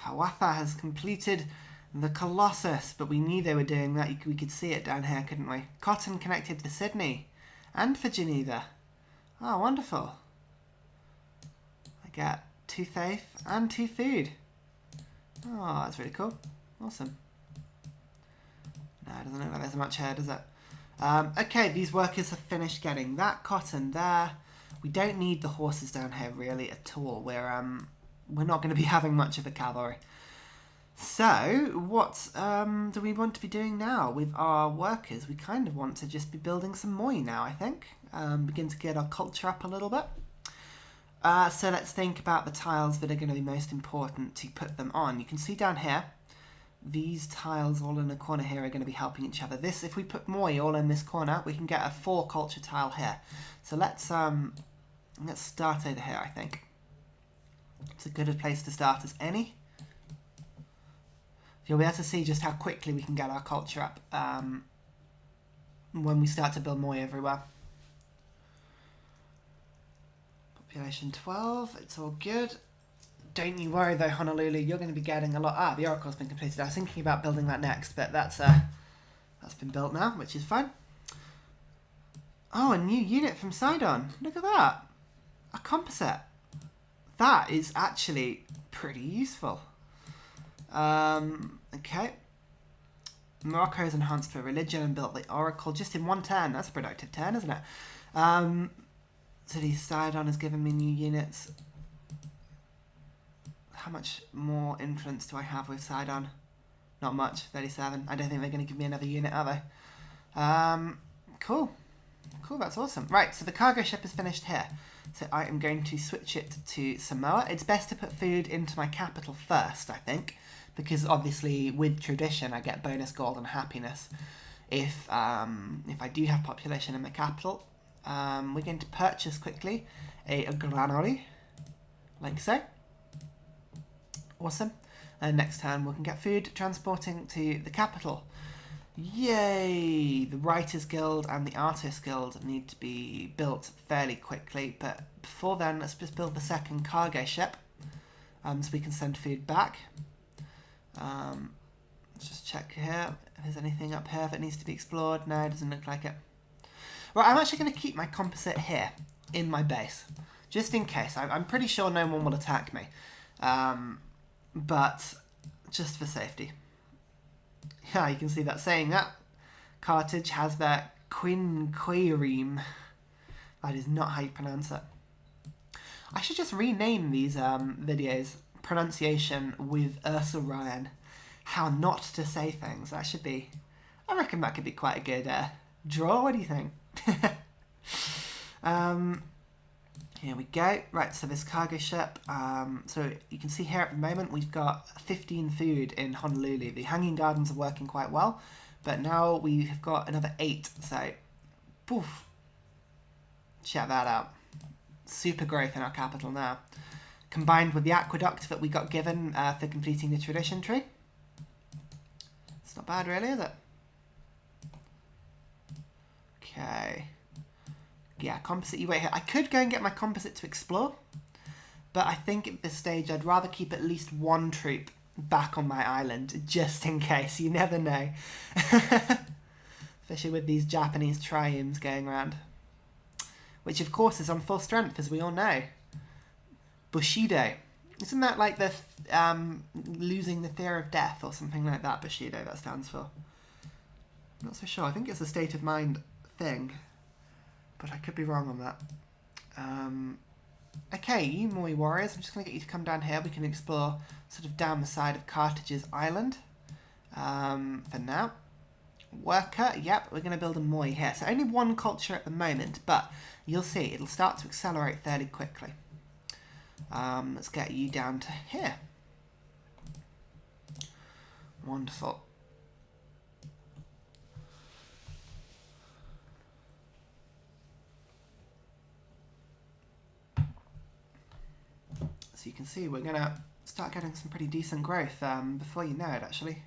Hawatha has completed the Colossus, but we knew they were doing that. We could see it down here, couldn't we? Cotton connected for Sydney and for Geneva. Oh, wonderful. I get 2 faith and 2 food. Oh, that's really cool. Awesome. No, it doesn't look like there's much here, does it? Okay, these workers have finished getting that cotton there. We don't need the horses down here really at all. We're not going to be having much of a cavalry. So, what do we want to be doing now with our workers? We kind of want to just be building some moi now, I think. Begin to get our culture up a little bit. So let's think about the tiles that are going to be most important to put them on. You can see down here, these tiles all in the corner here are going to be helping each other. This, if we put moi all in this corner, we can get a 4 culture tile here. So let's start over here, I think. It's as good a place to start as any. You'll be able to see just how quickly we can get our culture up when we start to build moi everywhere. Population 12, it's all good. Don't you worry though, Honolulu, you're going to be getting a lot. The oracle's been completed. I was thinking about building that next, but that's been built now, which is fine. Oh, a new unit from Sidon. Look at that. A composite. That is actually pretty useful. Okay. Morocco has enhanced for religion and built the oracle just in 1 turn. That's a productive turn, isn't it? So the Sidon has given me new units. How much more influence do I have with Sidon? Not much, 37. I don't think they're going to give me another unit, are they? Cool. Cool, that's awesome. Right, so the cargo ship is finished here. So I am going to switch it to Samoa. It's best to put food into my capital first, I think, because obviously with tradition I get bonus gold and happiness if I do have population in my capital. We're going to purchase quickly a granary, like so. Awesome. And next time we can get food transporting to the capital. Yay! The Writers Guild and the Artists Guild need to be built fairly quickly, but before then let's just build the second cargo ship so we can send food back. Let's just check here if there's anything up here that needs to be explored. No, it doesn't look like it. Right, I'm actually going to keep my composite here in my base, just in case. I'm pretty sure no one will attack me, but just for safety. Yeah, you can see that saying that. Carthage has their quinquireme. That is not how you pronounce it. I should just rename these videos pronunciation with Ursa Ryan. How not to say things. That should be, I reckon that could be quite a good draw. What do you think? Here we go. Right, so this cargo ship. So you can see here at the moment we've got 15 food in Honolulu. The hanging gardens are working quite well, but now we have got another 8. So, poof. Check that out. Super growth in our capital now. Combined with the aqueduct that we got given for completing the tradition tree. It's not bad really, is it? Okay. Yeah, composite, you wait here. I could go and get my composite to explore, but I think at this stage I'd rather keep at least 1 troop back on my island, just in case. You never know. Especially with these Japanese triremes going around. Which of course is on full strength, as we all know. Bushido. Isn't that like the losing the fear of death or something like that, Bushido, that stands for? I'm not so sure. I think it's a state of mind thing. But I could be wrong on that. Okay, you moi warriors, I'm just going to get you to come down here. We can explore sort of down the side of Carthage's island for now. Worker, yep, we're going to build a moi here. So only 1 culture at the moment, but you'll see it'll start to accelerate fairly quickly. Let's get you down to here. Wonderful. So you can see we're going to start getting some pretty decent growth before you know it, actually.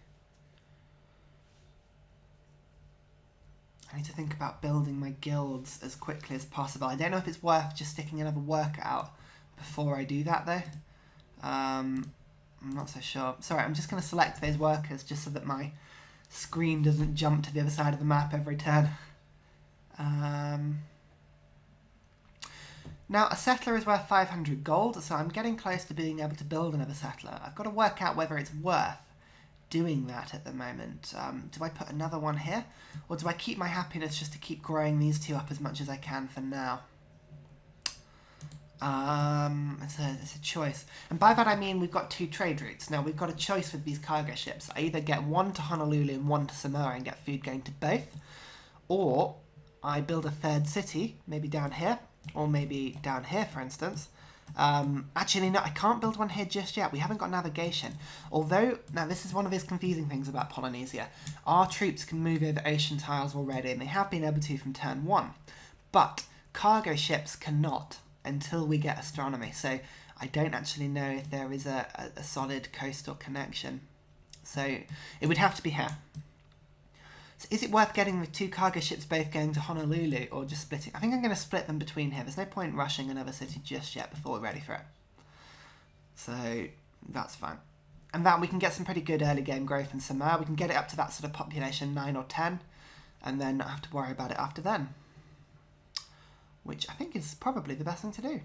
I need to think about building my guilds as quickly as possible. I don't know if it's worth just sticking another worker out before I do that, though. I'm not so sure. Sorry, I'm just going to select those workers just so that my screen doesn't jump to the other side of the map every turn. Now, a settler is worth 500 gold, so I'm getting close to being able to build another settler. I've got to work out whether it's worth doing that at the moment. Do I put another one here? Or do I keep my happiness just to keep growing these two up as much as I can for now? It's a choice. And by that I mean we've got two trade routes. Now we've got a choice with these cargo ships. I either get one to Honolulu and one to Samoa and get food going to both, or I build a third city, maybe down here, or maybe down here for instance. Actually no, I can't build one here just yet. We haven't got navigation. Although, now this is one of those confusing things about Polynesia. Our troops can move over ocean tiles already, and they have been able to from turn 1. But cargo ships cannot until we get astronomy, so I don't actually know if there is a solid coastal connection. So it would have to be here. So is it worth getting the two cargo ships both going to Honolulu, or just splitting? I think I'm going to split them between here. There's no point rushing another city just yet before we're ready for it. So that's fine. And that we can get some pretty good early game growth in Samoa. We can get it up to that sort of population 9 or 10, and then not have to worry about it after then. Which I think is probably the best thing to do.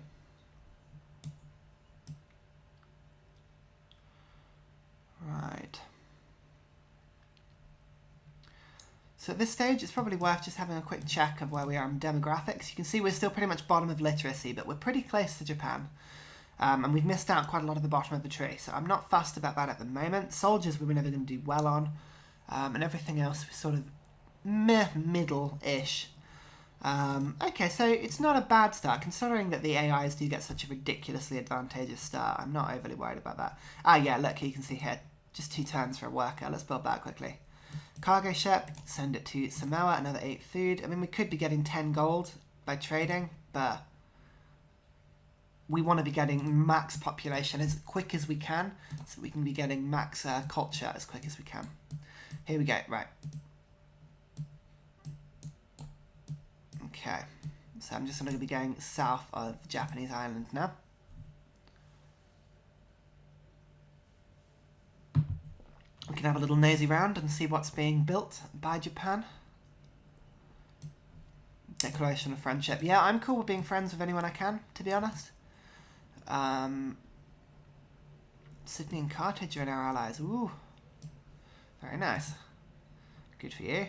Right. So at this stage, it's probably worth just having a quick check of where we are in demographics. You can see we're still pretty much bottom of literacy, but we're pretty close to Japan. And we've missed out quite a lot of the bottom of the tree, so I'm not fussed about that at the moment. Soldiers we were never going to do well on, and everything else was sort of middle-ish. Okay, so it's not a bad start, considering that the AIs do get such a ridiculously advantageous start. I'm not overly worried about that. Ah, yeah, look, you can see here, just 2 turns for a worker. Let's build that quickly. Cargo ship, send it to Samoa, another 8 food. I mean, we could be getting 10 gold by trading, but we want to be getting max population as quick as we can, so we can be getting max culture as quick as we can. Here we go, right. Okay, so I'm just going to be going south of the Japanese island now. We can have a little nosy round and see what's being built by Japan. Declaration of friendship. Yeah, I'm cool with being friends with anyone I can, to be honest. Sydney and Carthage are in our allies. Ooh, very nice. Good for you.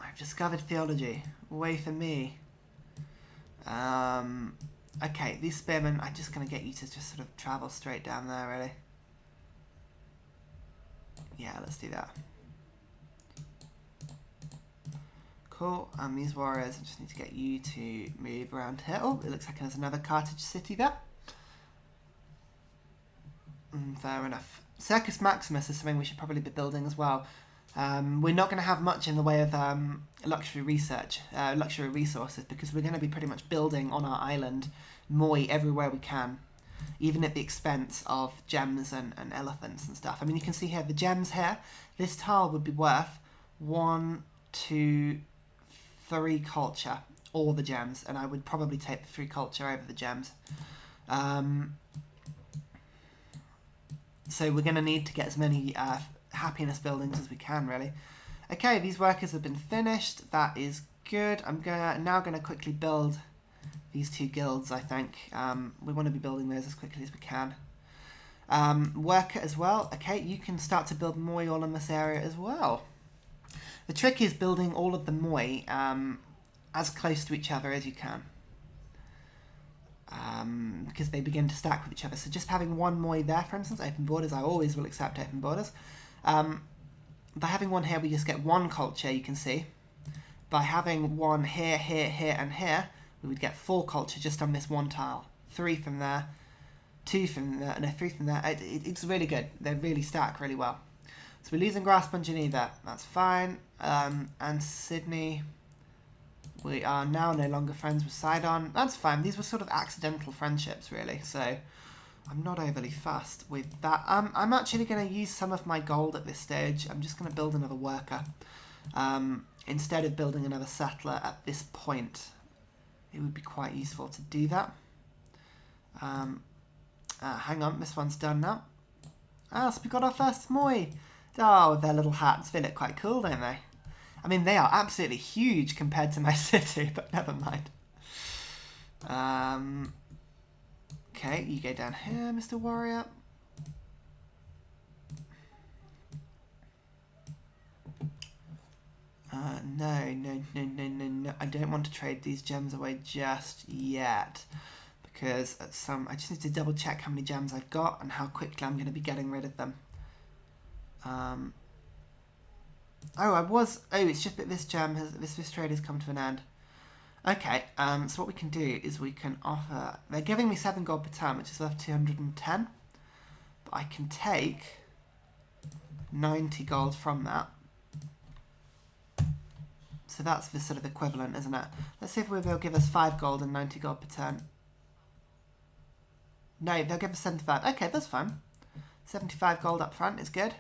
I've discovered theology. Way for me. Okay, these spearmen, I'm just going to get you to just sort of travel straight down there, really. Yeah, let's do that. Cool, these warriors, I just need to get you to move around here. Oh, it looks like there's another Carthage city there. Fair enough. Circus Maximus is something we should probably be building as well. We're not going to have much in the way of luxury resources, because we're going to be pretty much building on our island moi everywhere we can, even at the expense of gems and elephants and stuff. I mean, you can see here the gems here. This tile would be worth 1, 2, 3 culture, all the gems, and I would probably take the 3 culture over the gems. So we're going to need to get as many happiness buildings as we can, really. Okay, these workers have been finished. That is good. I'm now going to quickly build these 2 guilds, I think. We want to be building those as quickly as we can. Worker as well. Okay, you can start to build moi all in this area as well. The trick is building all of the moi as close to each other as you can. Because they begin to stack with each other. So just having 1 moi there, for instance, open borders, I always will accept open borders. By having 1 here, we just get 1 culture, you can see. By having 1 here, here, here, and here, we would get 4 culture just on this 1 tile. 3 from there, 2 from there, no, 3 from there. It's really good. They really stack really well. So we're losing grasp on Geneva. That's fine. And Sydney, we are now no longer friends with Sidon. That's fine. These were sort of accidental friendships, really. So I'm not overly fussed with that. I'm actually going to use some of my gold at this stage. I'm just going to build another worker. Instead of building another settler at this point, it would be quite useful to do that. Hang on, this one's done now. Ah, so we got our first Moi. Oh, their little hats, they look quite cool, don't they? I mean, they are absolutely huge compared to my city, but never mind. Okay, you go down here, Mr. Warrior. No. I don't want to trade these gems away just yet. Because I just need to double check how many gems I've got and how quickly I'm going to be getting rid of them. It's just that this trade has come to an end. Okay, so what we can do is we can offer... They're giving me 7 gold per turn, which is worth 210. But I can take 90 gold from that. So that's the sort of equivalent, isn't it? Let's see if they'll give us 5 gold and 90 gold per turn. No, they'll give us 75. Okay, that's fine. 75 gold up front is good.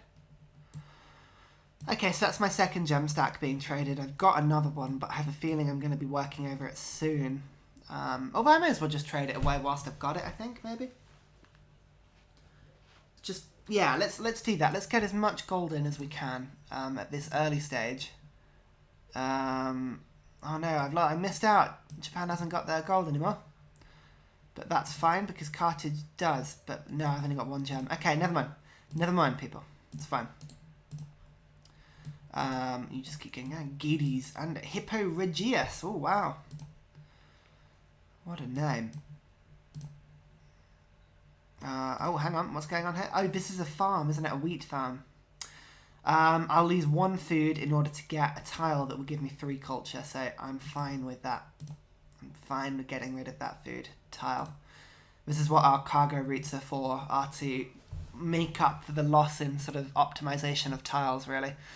Okay, so that's my second gem stack being traded. I've got another one, but I have a feeling I'm going to be working over it soon. Although I may as well just trade it away whilst I've got it, I think, maybe. Just, yeah, let's do that. Let's get as much gold in as we can at this early stage. Oh no, I missed out. Japan hasn't got their gold anymore. But that's fine because Carthage does. But no, I've only got 1 gem. Okay, never mind. Never mind, people. It's fine. You just keep getting Gides and Hippo Regius. Oh, wow. What a name. Oh, hang on. What's going on here? Oh, this is a farm, isn't it? A wheat farm. I'll lose 1 food in order to get a tile that will give me 3 culture, so I'm fine with that. I'm fine with getting rid of that food tile. This is what our cargo routes are for, are to make up for the loss in sort of optimization of tiles, really.